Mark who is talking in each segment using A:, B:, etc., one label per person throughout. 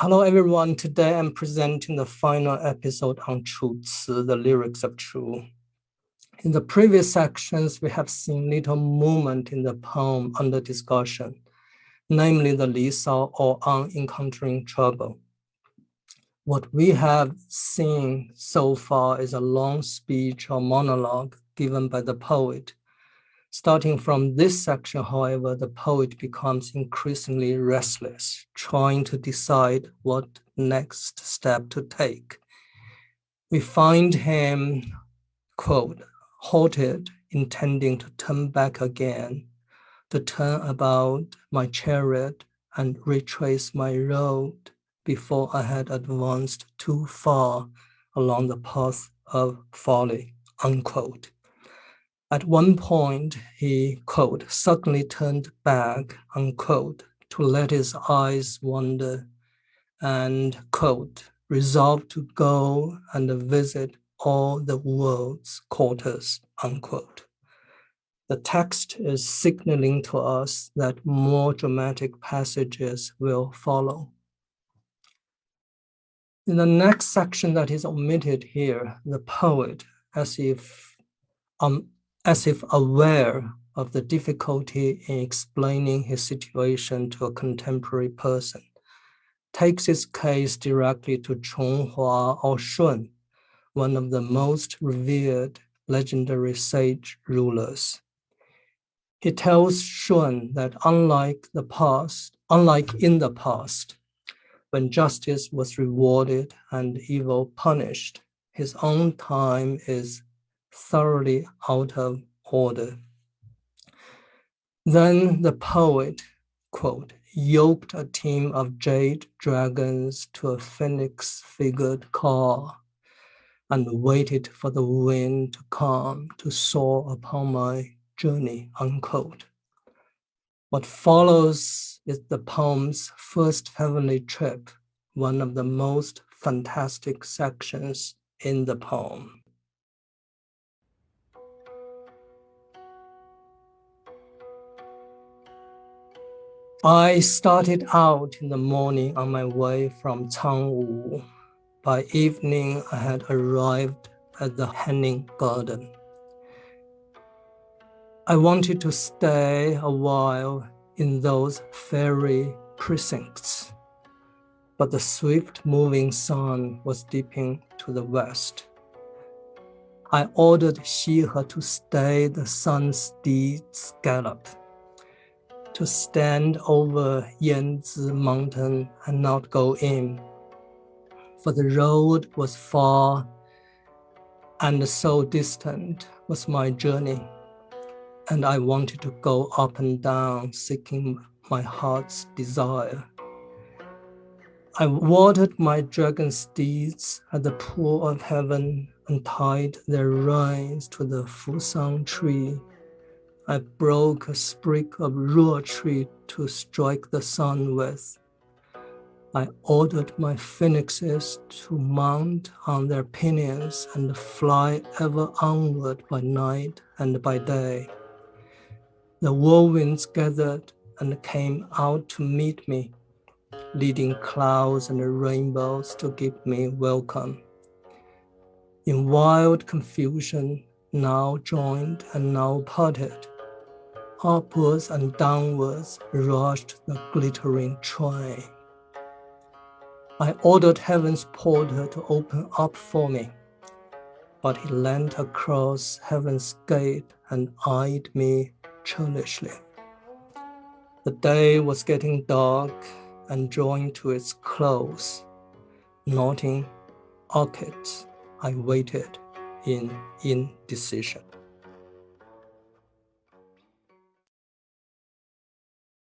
A: Hello everyone, today I'm presenting the final episode on Chu Ci, the lyrics of Chu. In the previous sections, we have seen little movement in the poem under discussion, namely the Lisao or on encountering trouble. What we have seen so far is a long speech or monologue given by the poet. Starting from this section, however, the poet becomes increasingly restless, trying to decide what next step to take. We find him, quote, halted, intending to turn back again, to turn about my chariot and retrace my road before I had advanced too far along the path of folly, unquote. At one point, he, quote, suddenly turned back, unquote, to let his eyes wander and, quote, resolved to go and visit all the world's quarters, unquote. The text is signaling to us that more dramatic passages will follow. In the next section that is omitted here, the poet, as if aware of the difficulty in explaining his situation to a contemporary person, takes his case directly to Chonghua or Shun, one of the most revered legendary sage rulers. He tells Shun that unlike in the past, when justice was rewarded and evil punished, his own time is thoroughly out of order. Then the poet, quote, yoked a team of jade dragons to a phoenix-figured car and waited for the wind to come to soar upon my journey, unquote. What follows is the poem's first heavenly trip, one of the most fantastic sections in the poem. I started out in the morning on my way from Cangwu. By evening, I had arrived at the hanging garden. I wanted to stay a while in those fairy precincts, but the swift-moving sun was dipping to the west. I ordered Xihe to stay the sun steed's gallop, to stand over Yanzi mountain and not go in, for the road was far and so distant was my journey, and I wanted to go up and down seeking my heart's desire. I watered my dragon steeds at the pool of heaven and tied their reins to the Fusang tree. I broke a sprig of ruo tree to strike the sun with. I ordered my phoenixes to mount on their pinions and fly ever onward by night and by day. The whirlwinds gathered and came out to meet me, leading clouds and rainbows to give me welcome. In wild confusion, now joined and now parted, upwards and downwards rushed the glittering train. I ordered heaven's porter to open up for me, but he leaned across heaven's gate and eyed me churlishly. The day was getting dark and drawing to its close. Knotting orchids, I waited in indecision.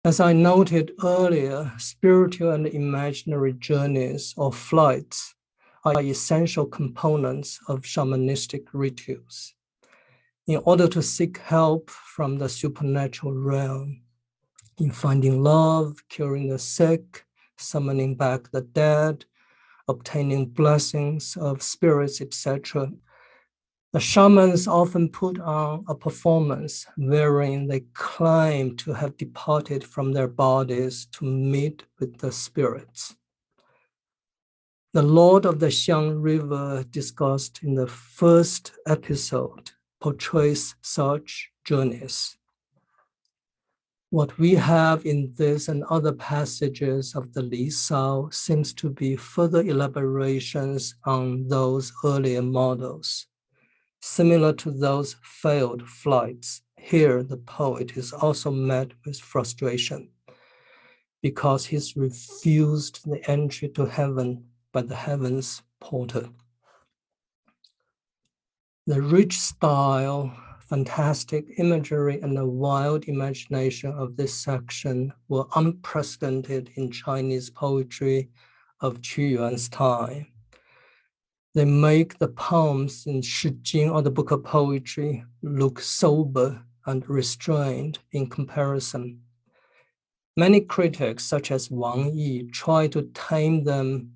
A: As I noted earlier, spiritual and imaginary journeys or flights are essential components of shamanistic rituals. In order to seek help from the supernatural realm, in finding love, curing the sick, summoning back the dead, obtaining blessings of spirits, etc., the shamans often put on a performance wherein they claim to have departed from their bodies to meet with the spirits. The Lord of the Xiang River, discussed in the first episode, portrays such journeys. What we have in this and other passages of the Lisao seems to be further elaborations on those earlier models. Similar to those failed flights, here the poet is also met with frustration because he's refused the entry to heaven by the heaven's porter. The rich style, fantastic imagery, and the wild imagination of this section were unprecedented in Chinese poetry of Qu Yuan's time. They make the poems in Shi Jing, or the Book of Poetry, look sober and restrained in comparison. Many critics, such as Wang Yi, try to tame them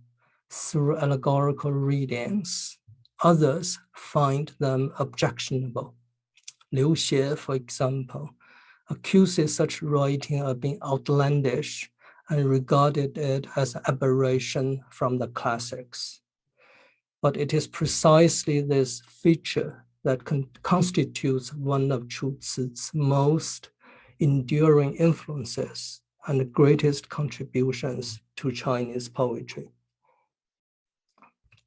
A: through allegorical readings. Others find them objectionable. Liu Xie, for example, accuses such writing of being outlandish and regarded it as an aberration from the classics. But it is precisely this feature that constitutes one of Chu Ci's most enduring influences and the greatest contributions to Chinese poetry.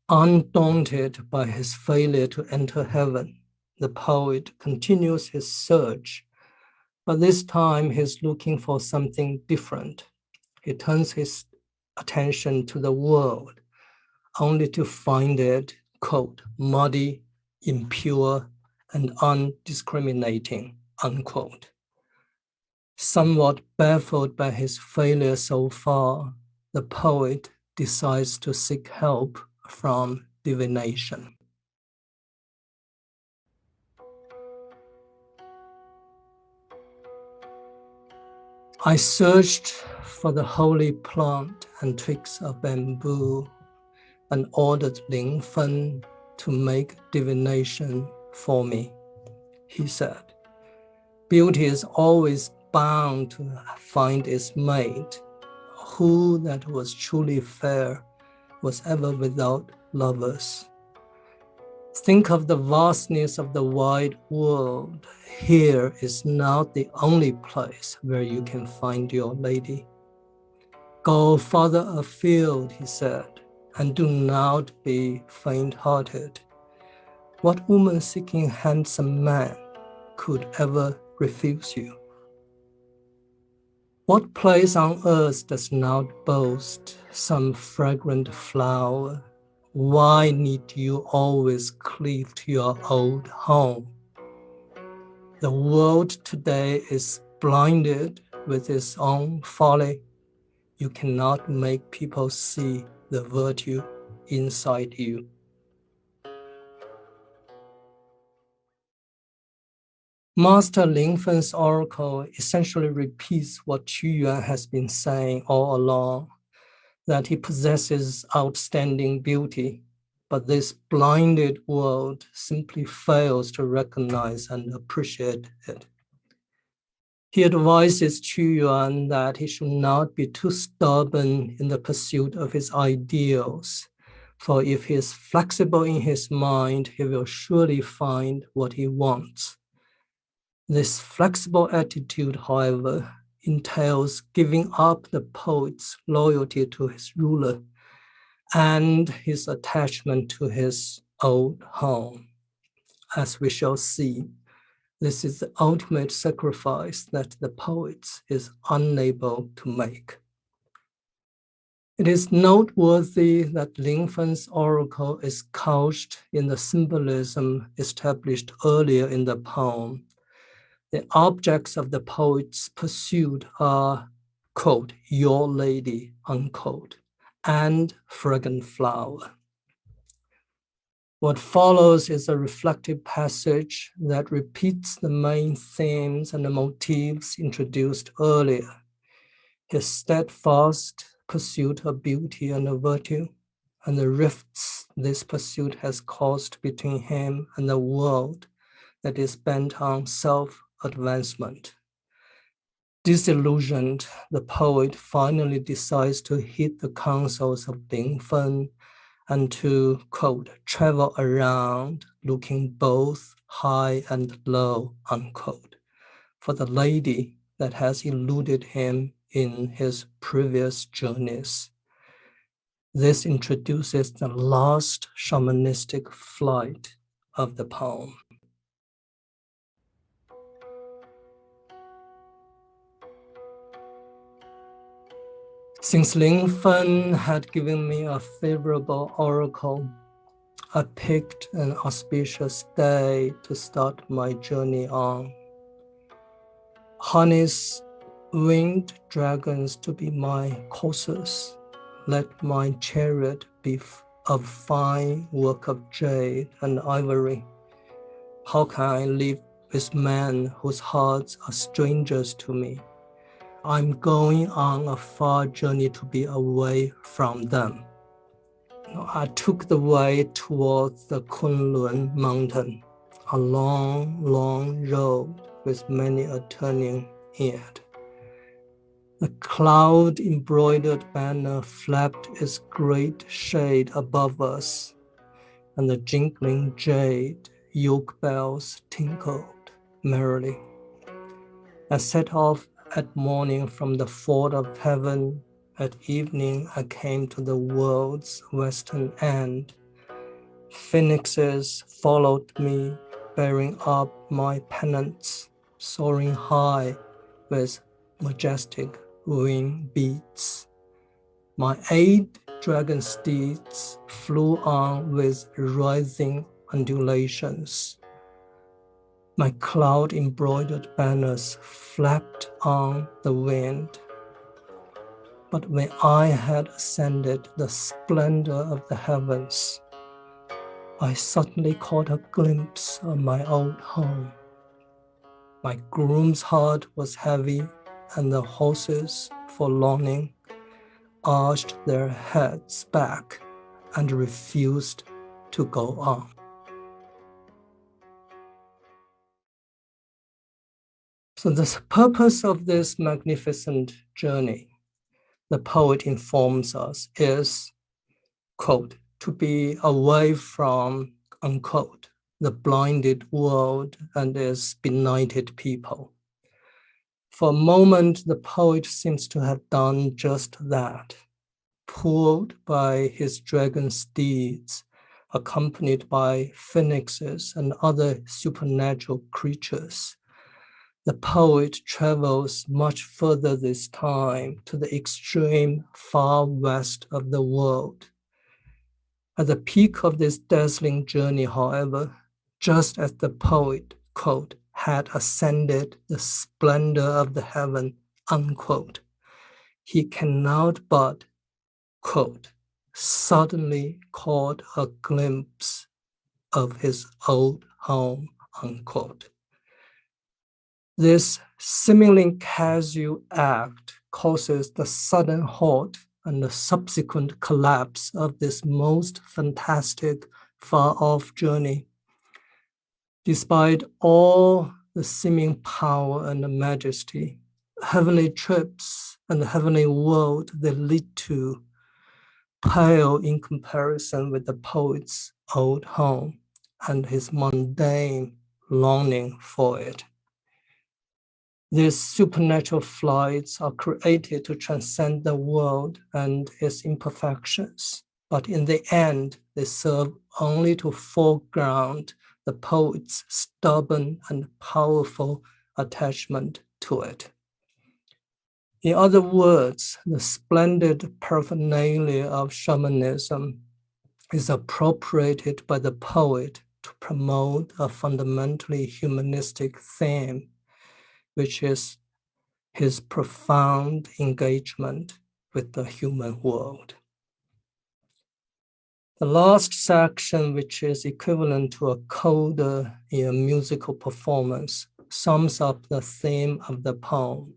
A: Undaunted by his failure to enter heaven, the poet continues his search, but this time he's looking for something different. He turns his attention to the world, only to find it, quote, muddy, impure, and undiscriminating, unquote. Somewhat baffled by his failure so far, the poet decides to seek help from divination. I searched for the holy plant and twigs of bamboo and ordered Ling Fen to make divination for me, he said. Beauty is always bound to find its mate. Who that was truly fair was ever without lovers? Think of the vastness of the wide world. Here is not the only place where you can find your lady. Go farther afield, he said, and do not be faint-hearted. What woman seeking handsome man could ever refuse you? What place on earth does not boast some fragrant flower? Why need you always cleave to your old home? The world today is blinded with its own folly. You cannot make people see the virtue inside you. Master Ling Fen's oracle essentially repeats what Qu Yuan has been saying all along, that he possesses outstanding beauty, but this blinded world simply fails to recognize and appreciate it. He advises Qu Yuan that he should not be too stubborn in the pursuit of his ideals, for if he is flexible in his mind, he will surely find what he wants. This flexible attitude, however, entails giving up the poet's loyalty to his ruler and his attachment to his old home. As we shall see, this is the ultimate sacrifice that the poet is unable to make. It is noteworthy that Ling Fen's oracle is couched in the symbolism established earlier in the poem. The objects of the poet's pursuit are, quote, your lady, unquote, and fragrant flower. What follows is a reflective passage that repeats the main themes and the motifs introduced earlier. His steadfast pursuit of beauty and of virtue, and the rifts this pursuit has caused between him and the world that is bent on self-advancement. Disillusioned, the poet finally decides to heed the counsels of Ling Fen and to, quote, travel around looking both high and low, unquote, for the lady that has eluded him in his previous journeys. This introduces the last shamanistic flight of the poem. Since Ling Fen had given me a favorable oracle, I picked an auspicious day to start my journey on. Harness winged dragons to be my coursers. Let my chariot be of fine work of jade and ivory. How can I live with men whose hearts are strangers to me? I'm going on a far journey to be away from them. I took the way towards the Qu Yuan mountain, a long, long road with many a turning in it. The cloud-embroidered banner flapped its great shade above us, and the jingling jade yoke bells tinkled merrily. I set off at morning from the fort of heaven. At evening I came to the world's western end. Phoenixes followed me, bearing up my pennants, soaring high with majestic wing beats. My 8 dragon steeds flew on with rising undulations. My cloud-embroidered banners flapped on the wind. But when I had ascended the splendor of the heavens, I suddenly caught a glimpse of my old home. My groom's heart was heavy, and the horses, forlorning, arched their heads back and refused to go on. So the purpose of this magnificent journey, the poet informs us, is, quote, to be away from, unquote, the blinded world and its benighted people. For a moment, the poet seems to have done just that. Pulled by his dragon steeds, accompanied by phoenixes and other supernatural creatures, the poet travels much further this time to the extreme far west of the world. At the peak of this dazzling journey, however, just as the poet, quote, had ascended the splendor of the heaven, unquote, he cannot but, quote, suddenly caught a glimpse of his old home, unquote. This seemingly casual act causes the sudden halt and the subsequent collapse of this most fantastic far-off journey. Despite all the seeming power and the majesty, heavenly trips and the heavenly world they lead to pale in comparison with the poet's old home and his mundane longing for it. These supernatural flights are created to transcend the world and its imperfections, but in the end, they serve only to foreground the poet's stubborn and powerful attachment to it. In other words, the splendid paraphernalia of shamanism is appropriated by the poet to promote a fundamentally humanistic theme, which is his profound engagement with the human world. The last section, which is equivalent to a coda in a musical performance, sums up the theme of the poem.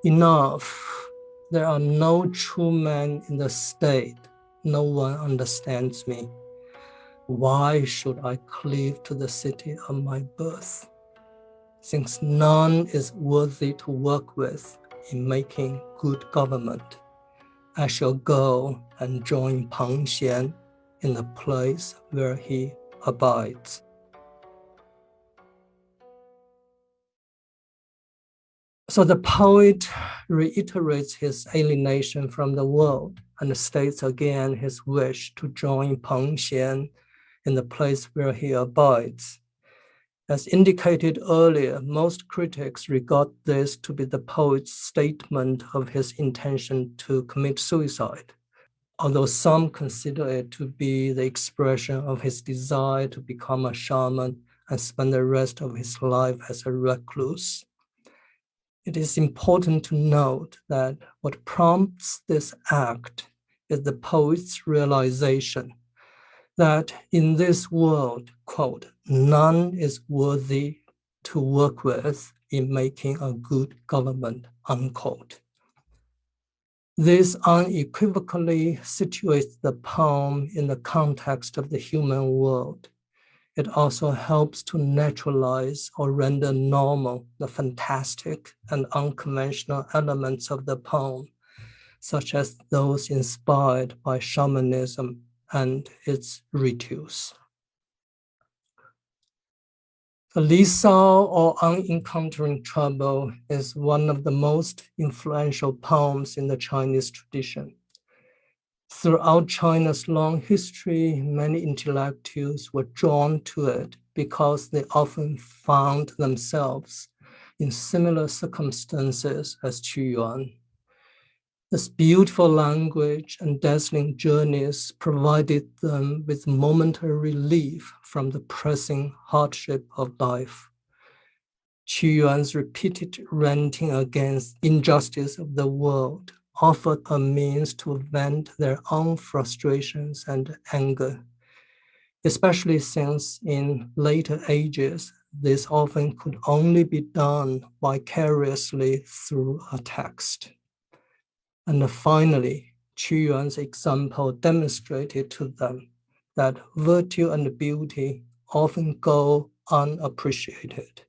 A: Enough. There are no true men in the state. No one understands me. Why should I cleave to the city of my birth? since none is worthy to work with in making good government, I shall go and join Peng Xian in the place where he abides. So the poet reiterates his alienation from the world and states again his wish to join Peng Xian in the place where he abides. As indicated earlier, most critics regard this to be the poet's statement of his intention to commit suicide, although some consider it to be the expression of his desire to become a shaman and spend the rest of his life as a recluse. It is important to note that what prompts this act is the poet's realization that in this world, quote, none is worthy to work with in making a good government, unquote. This unequivocally situates the poem in the context of the human world. It also helps to naturalize or render normal the fantastic and unconventional elements of the poem, such as those inspired by shamanism and its rituals. Lisao, or On Encountering Trouble, is one of the most influential poems in the Chinese tradition. Throughout China's long history, many intellectuals were drawn to it because they often found themselves in similar circumstances as Qu Yuan. This beautiful language and dazzling journeys provided them with momentary relief from the pressing hardship of life. Qu Yuan's repeated ranting against injustice of the world offered a means to vent their own frustrations and anger, especially since in later ages, this often could only be done vicariously through a text. And finally, Qu Yuan's example demonstrated to them that virtue and beauty often go unappreciated,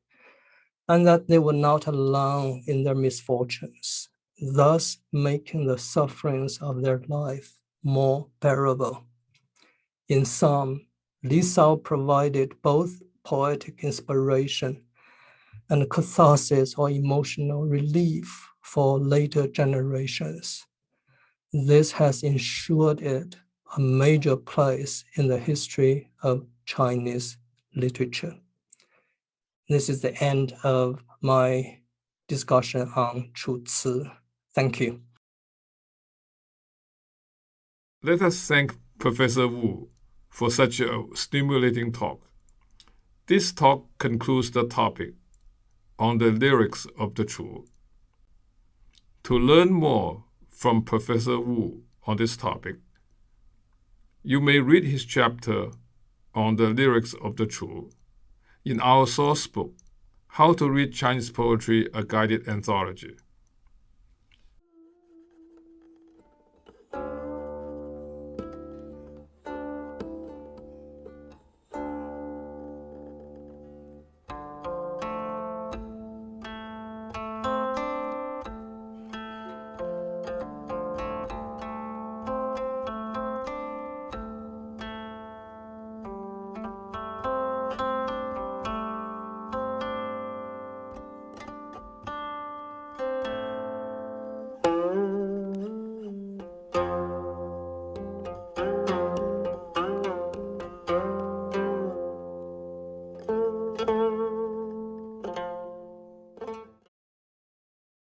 A: and that they were not alone in their misfortunes, thus making the sufferings of their life more bearable. In sum, Lisao provided both poetic inspiration and catharsis or emotional relief for later generations. This has ensured it a major place in the history of Chinese literature. This is the end of my discussion on Chu Ci. Thank you.
B: Let us thank Professor Wu for such a stimulating talk. This talk concludes the topic on the lyrics of the Chu. To learn more from Professor Wu on this topic, you may read his chapter on the lyrics of the Chu in our source book, How to Read Chinese Poetry, a Guided Anthology.